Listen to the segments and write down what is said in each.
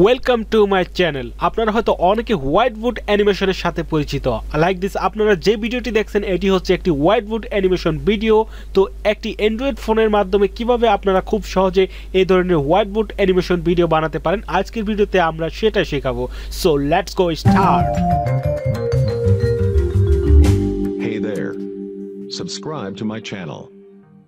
Welcome to my channel. আপনারা হয়তো অনেকে হোয়াইটবোর্ড অ্যানিমেশনের সাথে পরিচিত। লাইক দিস, আপনারা যে ভিডিওটি দেখছেন এটি হচ্ছে একটি হোয়াইটবোর্ড অ্যানিমেশন ভিডিও। তো একটি অ্যান্ড্রয়েড ফোনের মাধ্যমে কিভাবে আপনারা খুব সহজে এই ধরনের হোয়াইটবোর্ড অ্যানিমেশন ভিডিও বানাতে পারেন, আজকের ভিডিওতে আমরা সেটা শেখাবো। So let's go start. Hey there. Subscribe to my channel.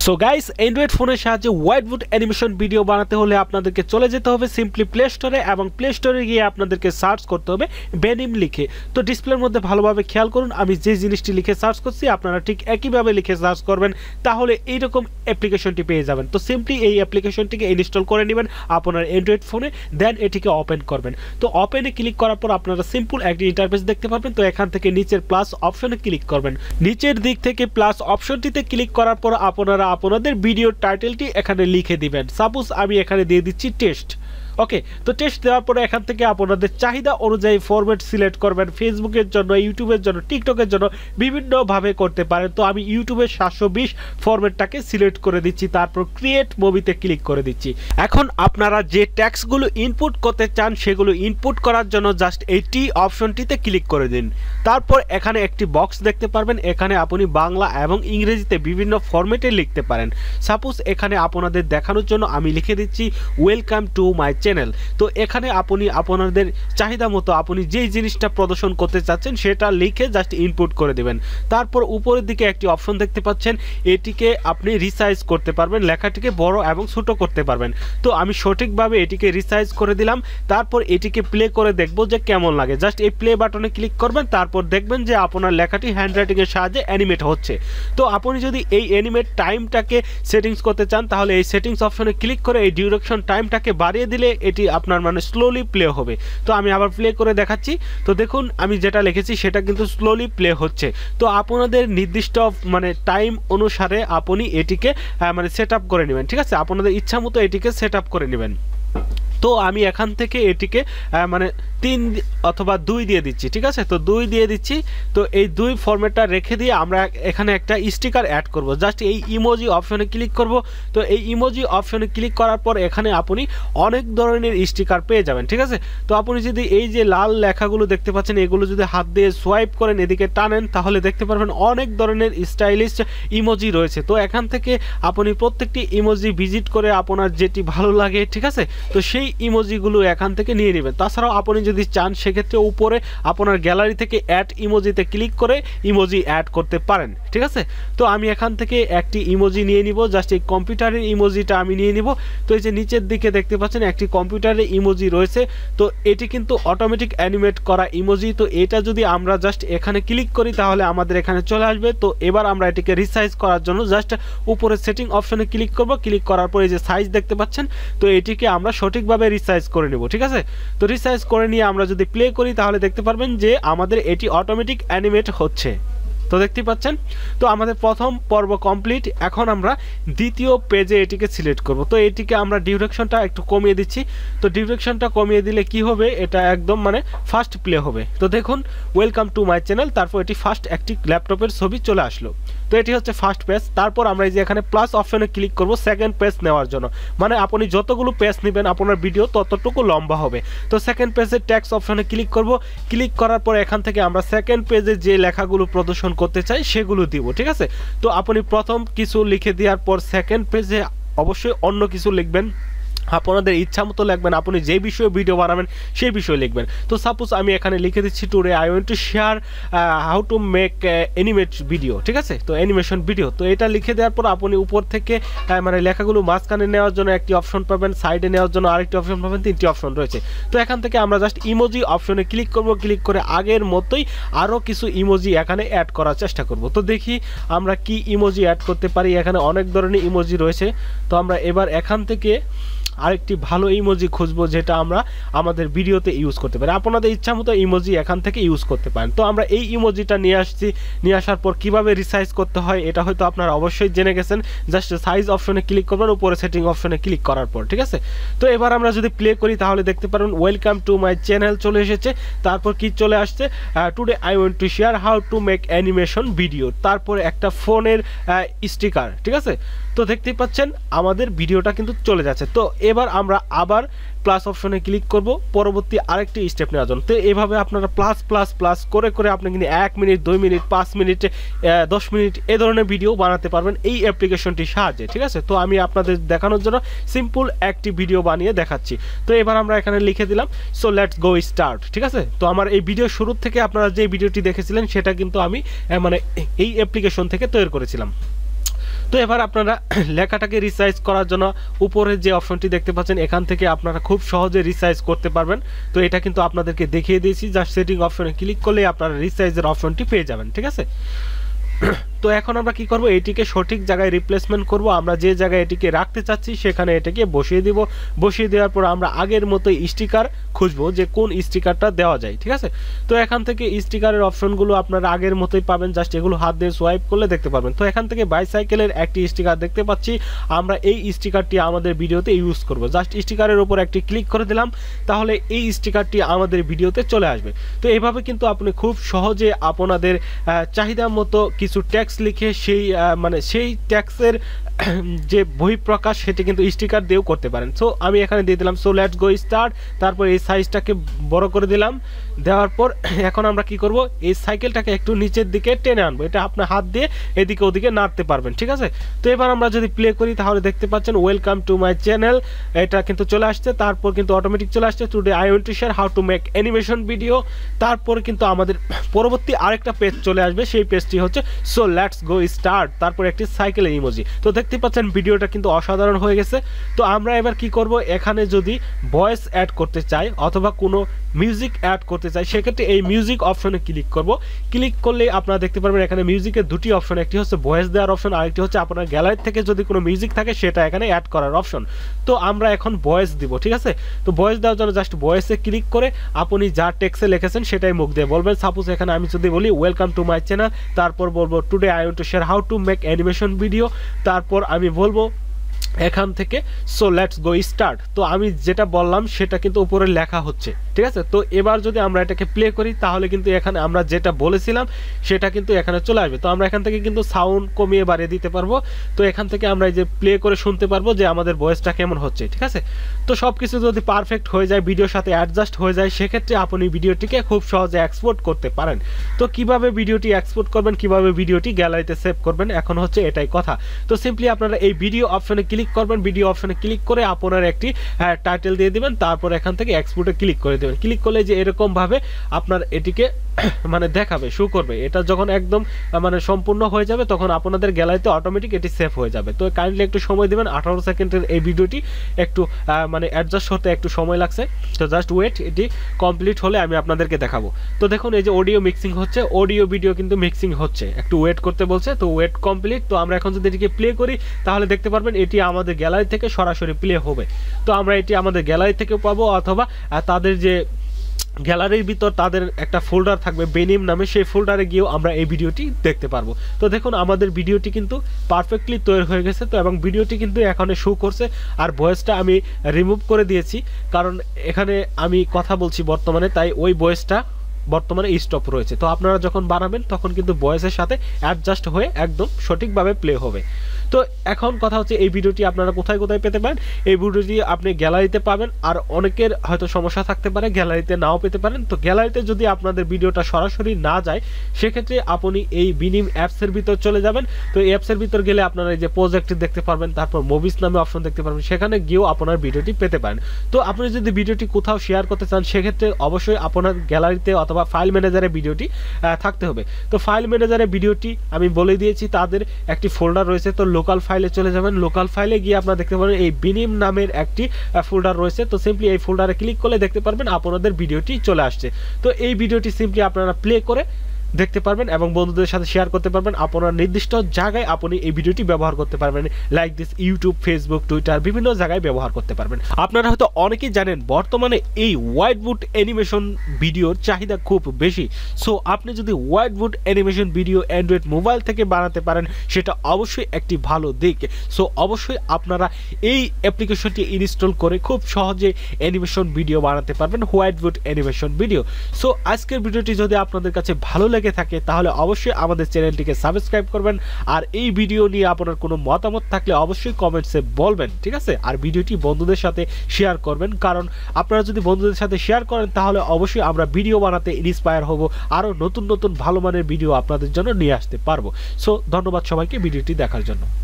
So guys, Android ফোনের সাহায্যে হোয়াইটবোর্ড অ্যানিমেশন ভিডিও বানাতে হলে আপনাদেরকে চলে যেতে হবে সিম্পলি প্লে স্টোরে, এবং প্লে স্টোরে গিয়ে আপনাদেরকে সার্চ করতে হবে বেনিম লিখে। তো ডিসপ্লের মধ্যে ভালোভাবে খেয়াল করুন, আমি যে জিনিসটি লিখে সার্চ করছি আপনারা ঠিক একইভাবে লিখে সার্চ করবেন, তাহলে এইরকম অ্যাপ্লিকেশনটি পেয়ে যাবেন। তো সিম্পলি এই অ্যাপ্লিকেশনটিকে ইনস্টল করে নেবেন আপনার অ্যান্ড্রয়েড ফোনে, দেন এটিকে ওপেন করবেন। তো ওপেনে ক্লিক করার পর আপনারা সিম্পল একটি ইন্টারফেস দেখতে পাবেন। তো এখান থেকে নিচের প্লাস অপশনে ক্লিক করবেন। নিচের দিক থেকে প্লাস অপশনটিতে ক্লিক করার পর আপনারা আপনাদের ভিডিওর টাইটেলটি এখানে লিখে দিবেন। সাপোজ আমি এখানে দিয়ে দিচ্ছি টেস্ট। ওকে, তো টেস্ট দেওয়ার পরে এখান থেকে আপনাদের চাহিদা অনুযায়ী ফরম্যাট সিলেক্ট করবেন। ফেসবুকের জন্য, ইউটিউবের জন্য, টিকটকের জন্য বিভিন্নভাবে করতে পারেন। তো আমি ইউটিউবের 720 ফরম্যাটটাকে সিলেক্ট করে দিচ্ছি, তারপর ক্রিয়েট মুভিতে ক্লিক করে দিচ্ছি। এখন আপনারা যে ট্যাক্সগুলো ইনপুট করতে চান সেগুলো ইনপুট করার জন্য জাস্ট এই টি অপশনটিতে ক্লিক করে দিন। তারপর এখানে একটি বক্স দেখতে পারবেন, এখানে আপনি বাংলা এবং ইংরেজিতে বিভিন্ন ফরম্যাটে লিখতে পারেন। সাপোজ এখানে আপনাদের দেখানোর জন্য আমি লিখে দিচ্ছি ওয়েলকাম টু মাই চ্যানেল। তো এখানে আপনি আপনাদের চাহিদা মতো আপনি যেই জিনিসটা প্রদর্শন করতে চাচ্ছেন সেটা লিখে জাস্ট ইনপুট করে দেবেন। তারপর উপরের দিকে একটি অপশন দেখতে পাচ্ছেন, এটিকে আপনি রিসাইজ করতে পারবেন, লেখাটিকে বড় এবং ছোট করতে পারবেন। তো আমি সঠিকভাবে এটিকে রিসাইজ করে দিলাম। তারপর এটিকে প্লে করে দেখব যে কেমন লাগে। জাস্ট এই প্লে বাটনে ক্লিক করবেন, তারপর দেখবেন যে আপনার লেখাটি হ্যান্ডরাইটিংয়ের সাহায্যে অ্যানিমেট হচ্ছে। তো আপনি যদি এই অ্যানিমেট টাইমটাকে সেটিংস করতে চান তাহলে এই সেটিংস অপশনে ক্লিক করে এই ডিউরেশন টাইমটাকে বাড়িয়ে দিলে এটি আপনার স্লোলি প্লে হবে। তো আমি আবার প্লে করে দেখাচ্ছি। তো দেখুন আমি যেটা লিখেছি সেটা কিন্তু স্লোলি প্লে হচ্ছে। তো আপনাদের নির্দিষ্ট টাইম অনুসারে আপনি এটিকে সেট আপ করে নেবেন। ঠিক আছে, আপনাদের ইচ্ছা মতো এটিকে সেট আপ করে নেবেন। তো আমি এখান থেকে এটিকে 3 অথবা 2 দিয়ে দিচ্ছি। ঠিক আছে, তো 2 দিয়ে দিচ্ছি। তো এই 2 ফরম্যাটটা রেখে দিয়ে আমরা এখানে একটা স্টিকার অ্যাড করব। জাস্ট এই ইমোজি অপশনে ক্লিক করব। তো এই ইমোজি অপশনে ক্লিক করার পর এখানে আপনি অনেক ধরনের স্টিকার পেয়ে যাবেন। ঠিক আছে, তো আপনি যদি এই যে লাল লেখাগুলো দেখতে পাচ্ছেন এগুলো যদি হাত দিয়ে সোয়াইপ করেন, এদিকে টানেন, তাহলে দেখতে পারবেন অনেক ধরনের স্টাইলিশ ইমোজি রয়েছে। তো এখান থেকে আপনি প্রত্যেকটি ইমোজি ভিজিট করে আপনার যেটি ভালো লাগে, ঠিক আছে, তো সেই ইমোজিগুলো এখান থেকে নিয়ে নেবেন। তাছাড়াও আপনি যদি চান সেক্ষেত্রে উপরে আপনার গ্যালারি থেকে অ্যাড ইমোজিতে ক্লিক করে ইমোজি অ্যাড করতে পারেন। ঠিক আছে, তো আমি এখান থেকে একটি ইমোজি নিয়ে নিব। জাস্ট এই কম্পিউটারের ইমোজিটা আমি নিয়ে নিব। তো এই যে নিচের দিকে দেখতে পাচ্ছেন একটি কম্পিউটারের ইমোজি রয়েছে। তো এটি কিন্তু অটোমেটিক অ্যানিমেট করা ইমোজি। তো এটা যদি আমরা জাস্ট এখানে ক্লিক করি তাহলে আমাদের এখানে চলে আসবে। তো এবার আমরা এটিকে রিসাইজ করার জন্য জাস্ট উপরে সেটিং অপশনে ক্লিক করব। ক্লিক করার পরে যে সাইজ দেখতে পাচ্ছেন, তো এটিকে আমরা সঠিকভাবে রিসাইজ করে নেব। ঠিক আছে, তো রিসাইজ করে নিয়ে আমরা যদি প্লে করি তাহলে দেখতে পারবেন যে আমাদের এটি অটোমেটিক অ্যানিমেট হচ্ছে। তো দেখতে পাচ্ছেন, তো আমাদের প্রথম পর্ব কমপ্লিট। এখন আমরা দ্বিতীয় পেজে এটিকে সিলেক্ট করব। তো এটিকে আমরা ডিউরেশনটা একটু কমিয়ে দিচ্ছি। তো ডিউরেশনটা কমিয়ে দিলে কি হবে, এটা একদম ফাস্ট প্লে হবে। তো দেখুন ওয়েলকাম টু মাই চ্যানেল, তারপর এটি ফার্স্ট একটি ল্যাপটপের ছবি চলে আসলো। তো এটি হচ্ছে ফার্স্ট পেজ। তারপর আমরা এই যে এখানে প্লাস অপশনে ক্লিক করব সেকেন্ড পেজ নেওয়ার জন্য। আপনি যতগুলো পেজ নেবেন আপনার ভিডিও ততটুকু লম্বা হবে। তো সেকেন্ড পেজের ট্যাক্স অপশনে ক্লিক করব। ক্লিক করার পর এখান থেকে আমরা সেকেন্ড পেজে যে লেখাগুলো প্রদর্শন করতে চাই সেগুলো দিব। ঠিক আছে, তো আপনি প্রথম কিছু লিখে দেওয়ার পর সেকেন্ড পেজে অবশ্যই অন্য কিছু লিখবেন, আপনাদের ইচ্ছা মতো লিখবেন। আপনি যে বিষয়ে ভিডিও বানাবেন সেই বিষয়ে লিখবেন। তো সাপোজ আমি এখানে লিখে দিচ্ছি today I want to share how to make animate video. ঠিক আছে, তো অ্যানিমেশন ভিডিও। তো এটা লিখে দেওয়ার পর আপনি উপর থেকে লেখাগুলো মাঝখানে নেওয়ার জন্য একটি অপশন পাবেন, সাইডে নেওয়ার জন্য আরেকটি অপশন পাবেন, 3টি অপশন রয়েছে। তো এখান থেকে আমরা জাস্ট ইমোজি অপশনে ক্লিক করব। ক্লিক করে আগের মতোই আরও কিছু ইমোজি এখানে অ্যাড করার চেষ্টা করব। তো দেখি আমরা কি ইমোজি অ্যাড করতে পারি। এখানে অনেক ধরনের ইমোজি রয়েছে। তো আমরা এবার এখান থেকে আরেকটি ভালো ইমোজি খুঁজবো যেটা আমরা আমাদের ভিডিওতে ইউজ করতে পারি। আপনাদের ইচ্ছা মতো ইমোজি এখান থেকে ইউজ করতে পারেন। তো আমরা এই ইমোজিটা নিয়ে আসছি। নিয়ে আসার পর কিভাবে রিসাইজ করতে হয় এটা হয়তো আপনারা অবশ্যই জেনে গেছেন। জাস্ট সাইজ অপশনে ক্লিক করবেন, উপরে সেটিং অপশনে ক্লিক করার পর। ঠিক আছে, তো এবার আমরা যদি প্লে করি তাহলে দেখতে পারেন ওয়েলকাম টু মাই চ্যানেল চলে এসেছে। তারপর কি চলে আসছে, today I want to share how to make animation video, তারপরে একটা ফোনের স্টিকার। ঠিক আছে, তো দেখতেই পাচ্ছেন আমাদের ভিডিওটা কিন্তু চলে যাচ্ছে। তো এবার আমরা আবার প্লাস অপশনে ক্লিক করব পরবর্তী আরেকটি স্টেপ নেওয়ার জন্য। তো এভাবে আপনারা প্লাস প্লাস প্লাস করে করে আপনি কিন্তু 1 মিনিট 2 মিনিট 5 মিনিট 10 মিনিট এই ধরনের ভিডিও বানাতে পারবেন এই অ্যাপ্লিকেশনটির সাহায্যে, ঠিক আছে। তো আমি আপনাদের দেখানোর জন্য সিম্পল একটি ভিডিও বানিয়ে দেখাচ্ছি। তো এবার আমরা এখানে লিখে দিলাম সো লেটস গো স্টার্ট, ঠিক আছে। তো আমার এই ভিডিও শুরু থেকে আপনারা যে ভিডিওটি দেখেছিলেন সেটা কিন্তু আমি মানে এই অ্যাপ্লিকেশন থেকে তৈরি করেছিলাম। তো এবার আপনারা লেখাটাকে রিসাইজ করার জন্য উপরে যে অপশনটি দেখতে পাচ্ছেন এখান থেকে আপনারা খুব সহজে রিসাইজ করতে পারবেন। তো এটা কিন্তু আপনাদেরকে দেখিয়ে দিয়েছি, জাস্ট সেটিং অপশনে ক্লিক করলে আপনারা রিসাইজের অপশনটি পেয়ে যাবেন, ঠিক আছে। তো এখন আমরা কি করব, এটিকে সঠিক জায়গায় রিপ্লেসমেন্ট করব। আমরা যে জায়গায় এটিকে রাখতে চাচ্ছি সেখানে এটাকে বসিয়ে দিব। বসিয়ে দেওয়ার পর আমরা আগের মতোই স্টিকার খুঁজবো যে কোন স্টিকারটা দেওয়া যায়, ঠিক আছে। তো এখান থেকে স্টিকারের অপশনগুলো আপনারা আগের মতোই পাবেন, জাস্ট এগুলো হাত দিয়ে সোয়াইপ করলে দেখতে পারবেন। তো এখান থেকে বাইসাইকেলের একটি স্টিকার দেখতে পাচ্ছি, আমরা এই স্টিকারটি আমাদের ভিডিওতে ইউজ করব। জাস্ট স্টিকারের উপর একটি ক্লিক করে দিলাম, তাহলে এই স্টিকারটি আমাদের ভিডিওতে চলে আসবে। তো এইভাবে কিন্তু আপনি খুব সহজে আপনাদের চাহিদা মতো কিছু ট্যাক্স লিখে সেই মানে সেই ট্যাক্সের যে বহিঃপ্রকাশ সেটি কিন্তু স্টিকার দিয়েও করতে পারেন। সো আমি এখানে দিয়ে দিলাম সো লেটস গো স্টার্ট, তারপর এই সাইজটাকে বড় করে দিলাম। দেওয়ার পর এখন আমরা কি করব, এই সাইকেলটাকে একটু নিচের দিকে টেনে আনবো। এটা আপনার হাত দিয়ে এদিকে ওদিকে নাড়তে পারবেন, ঠিক আছে। তো এবার আমরা যদি প্লে করি তাহলে দেখতে পাচ্ছেন ওয়েলকাম টু মাই চ্যানেল, এটা কিন্তু চলে আসছে। তারপর কিন্তু অটোমেটিক চলে আসছে today I want to share how to make animation video. তারপর কিন্তু আমাদের পরবর্তী আরেকটা পেজ চলে আসবে, সেই পেজটি হচ্ছে সো লেটস গো স্টার্ট, তারপর একটি সাইকেলের ইমোজি। তো দেখতে পাচ্ছেন ভিডিওটা কিন্তু অসাধারণ হয়ে গেছে। তো আমরা এবার কি করব, এখানে যদি ভয়েস অ্যাড করতে চাই অথবা কোনো মিউজিক অ্যাড করতে চাই সেক্ষেত্রে এই মিউজিক অপশনে ক্লিক করব। ক্লিক করলে আপনারা দেখতে পারবেন এখানে মিউজিকের দুটি অপশন, একটি হচ্ছে ভয়েস দেওয়ার অপশন, আরেকটি হচ্ছে আপনার গ্যালারি থেকে যদি কোনো মিউজিক থাকে সেটা এখানে অ্যাড করার অপশন। তো আমরা এখন ভয়েস দিব, ঠিক আছে। তো ভয়েস দেওয়ার জন্য জাস্ট ভয়েসে ক্লিক করে আপনি যা টেক্সটে লিখেছেন সেটাই মুখ দিয়ে বলবেন। সাপোজ এখানে আমি যদি বলি ওয়েলকাম টু মাই চ্যানেল, তারপর বলবো today I want to share how to make animation video, তারপর আমি বলবো এখান থেকে সো লেটস গো স্টার্ট। তো আমি যেটা বললাম সেটা কিন্তু উপরে লেখা হচ্ছে, ঠিক আছে। তো এবার যদি আমরা এটাকে প্লে করি তাহলে কিন্তু এখানে আমরা যেটা বলেছিলাম সেটা কিন্তু এখানে চলে আসবে। তো আমরা এখান থেকে কিন্তু সাউন্ড কমিয়ে বাড়িয়ে দিতে পারবো। তো এখান থেকে আমরা এই যে প্লে করে শুনতে পারবো যে আমাদের ভয়েসটা কেমন হচ্ছে, ঠিক আছে। তো সব কিছু যদি পারফেক্ট হয়ে যায়, ভিডিওর সাথে অ্যাডজাস্ট হয়ে যায়, সেক্ষেত্রে আপনি ভিডিওটিকে খুব সহজে এক্সপোর্ট করতে পারেন। তো কিভাবে ভিডিওটি এক্সপোর্ট করবেন, কিভাবে ভিডিওটি গ্যালারিতে সেভ করবেন, এখন হচ্ছে এটাই কথা। তো সিম্পলি আপনারা এই ভিডিও অপশনে ক্লিক করবেন, ভিডিও অপশনে ক্লিক করে আপনার একটি টাইটেল দিয়ে দিবেন, তারপর এখান থেকে এক্সপোর্টে ক্লিক করে দেবেন। ক্লিক করলে যে এরকম ভাবে আপনার এটিকে মানে দেখাবে, শো করবে। এটা যখন একদম মানে সম্পূর্ণ হয়ে যাবে তখন আপনাদের গ্যালারিতে অটোমেটিক এটি সেভ হয়ে যাবে। তো কাইন্ডলি একটু সময় দিবেন, 18 সেকেন্ডের এই ভিডিওটি একটু মানে অ্যাডজাস্ট হতে একটু সময় লাগছে। তো জাস্ট ওয়েট, এটি কমপ্লিট হলে আমি আপনাদেরকে দেখাবো। তো দেখুন এই যে অডিও মিক্সিং হচ্ছে, অডিও ভিডিও কিন্তু মিক্সিং হচ্ছে, একটু ওয়েট করতে বলছে। তো ওয়েট কমপ্লিট। তো আমরা এখন যদি এটিকে প্লে করি তাহলে দেখতে পারবেন এটি আমাদের গ্যালারি থেকে সরাসরি প্লে হবে। তো আমরা এটি আমাদের গ্যালারি থেকে পাবো অথবা তাদের যে গ্যালারির ভিতর তাদের একটা ফোল্ডার থাকবে বেনিম নামে, সেই ফোল্ডারে গিয়েও আমরা এই ভিডিওটি দেখতে পারবো। তো দেখুন আমাদের ভিডিওটি কিন্তু পারফেক্টলি তৈরি হয়ে গেছে। তো এবং ভিডিওটি কিন্তু এখানে শো করছে, আর ভয়েসটা আমি রিমুভ করে দিয়েছি কারণ এখানে আমি কথা বলছি বর্তমানে, তাই ওই ভয়েসটা বর্তমানে স্টপ রয়েছে। তো আপনারা যখন বানাবেন তখন কিন্তু ভয়েসের সাথে অ্যাডজাস্ট হয়ে একদম সঠিকভাবে প্লে হবে। তো এখন কথা হচ্ছে এই ভিডিওটি আপনারা কোথায় কোথায় পেতে পারেন। এই ভিডিওটি আপনি গ্যালারিতে পাবেন, আর অনেকের হয়তো সমস্যা থাকতে পারে গ্যালারিতে নাও পেতে পারেন। তো গ্যালারিতে যদি আপনাদের ভিডিওটা সরাসরি না যায় সেক্ষেত্রে আপনি এই বিনিম অ্যাপসের ভিতর চলে যাবেন। তো এই অ্যাপসের ভিতর গেলে আপনারা এই যে প্রজেক্ট দেখতে পারবেন, তারপর মুভিস নামে অপশন দেখতে পারবেন, সেখানে গিয়েও আপনার ভিডিওটি পেতে পারেন। তো আপনি যদি ভিডিওটি কোথাও শেয়ার করতে চান সেক্ষেত্রে অবশ্যই আপনার গ্যালারিতে অথবা ফাইল ম্যানেজারে ভিডিওটি থাকতে হবে। তো ফাইল ম্যানেজারে ভিডিওটি আমি বলে দিয়েছি, তাদের একটি ফোল্ডার রয়েছে। তো লোকাল ফাইলে চলে যাবেন, লোকাল ফাইলে গিয়ে আপনারা দেখতে পাবেন এই বিনিম নামের একটি ফোল্ডার রয়েছে। তো সিম্পলি এই ফোল্ডারে ক্লিক করলে দেখতে পারবেন আপনাদের ভিডিওটি চলে আসছে। তো এই ভিডিওটি সিম্পলি আপনারা প্লে করে দেখতে পারবেন এবং বন্ধুদের সাথে শেয়ার করতে পারবেন। আপনার নির্দিষ্ট জায়গায় আপনি এই ভিডিওটি ব্যবহার করতে পারবেন, like this YouTube, Facebook, Twitter, বিভিন্ন জায়গায় ব্যবহার করতে পারবেন। আপনারা হয়তো অনেকেই জানেন বর্তমানে এই হোয়াইটবোর্ড অ্যানিমেশন ভিডিওর চাহিদা খুব বেশি। সো আপনি যদি whiteboard animation video Android mobile থেকে বানাতে পারেন সেটা অবশ্যই একটি ভালো দিক। সো অবশ্যই আপনারা এই অ্যাপ্লিকেশনটি ইনস্টল করে খুব সহজে অ্যানিমেশন ভিডিও বানাতে পারবেন, হোয়াইটবোর্ড অ্যানিমেশন ভিডিও। সো আজকের ভিডিওটি যদি আপনাদের কাছে ভালো লাগে লেগে থাকে তাহলে অবশ্যই আমাদের চ্যানেলটিকে সাবস্ক্রাইব করবেন আর এই ভিডিও নিয়ে আপনার কোনো মতামত থাকলে অবশ্যই কমেন্টসে বলবেন, ঠিক আছে? আর ভিডিওটি বন্ধুদের সাথে শেয়ার করবেন, কারণ আপনারা যদি বন্ধুদের সাথে শেয়ার করেন তাহলে অবশ্যই আমরা ভিডিও বানাতে ইন্সপায়ার হব, আরও নতুন নতুন ভালো মানের ভিডিও আপনাদের জন্য নিয়ে আসতে পারবো। সো ধন্যবাদ সবাইকে ভিডিওটি দেখার জন্য।